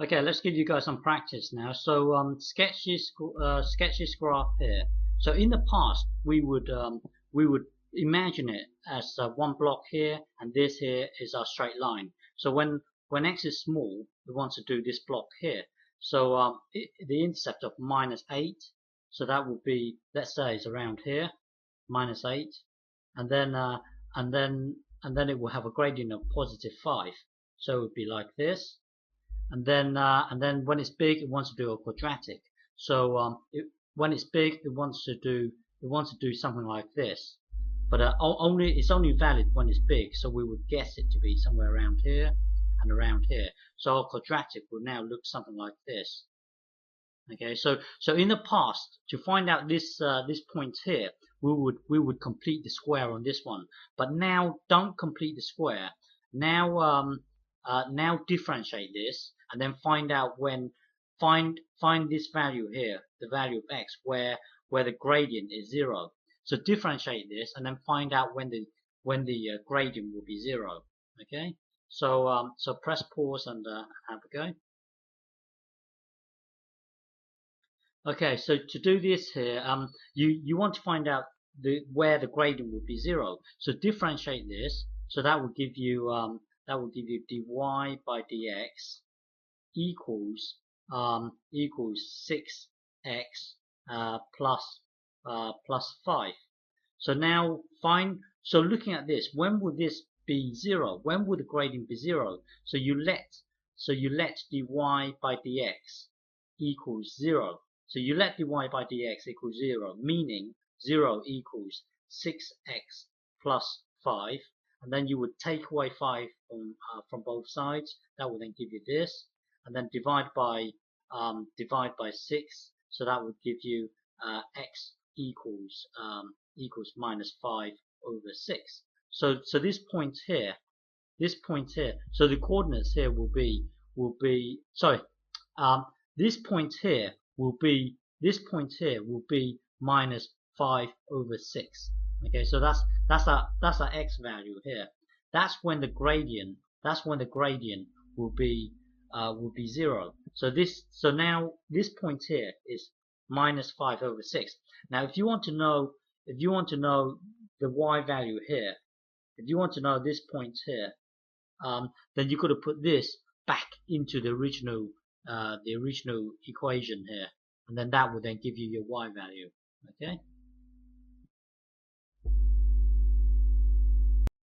Okay, let's give you guys some practice now. So sketch this graph here. So in the past, we would imagine it as one block here, and this here is our straight line. So when x is small, we want to do this block here. So the intercept of -8, so that would be, let's say, is around here, -8, and then and then it will have a gradient of +5. So it would be like this. And then when it's big, it wants to do a quadratic. So when it's big, it wants to do something like this. But it's only valid when it's big. So we would guess it to be somewhere around here and around here. So our quadratic will now look something like this. Okay, so in the past, to find out this this point here, we would complete the square on this one. But now don't complete the square. Now now differentiate this and then find out find this value here, the value of x, where the gradient is 0. So differentiate this and then find out when the gradient will be 0. Okay, so so press pause and have a go. Okay, so to do this here, you want to find out where the gradient will be 0. So differentiate this. So that will give you dy by dx equals equals 6x plus 5. So now so looking at this, when will this be 0? When will the gradient be 0? So you let dy by dx equals 0. So you let dy by dx equals 0, meaning 0 equals 6x plus 5, and then you would take away 5 from both sides. That will then give you this, and then divide by 6. So that would give you x equals equals -5/6. So this point here, so the coordinates here will be sorry, this point here will be -5/6. Okay, so that's our x value here. That's when the gradient will be 0. So now this point here is -5/6. Now if you want to know the y value here, if you want to know this point here, then you got to put this back into the original equation here, and then that will then give you your y value. Okay.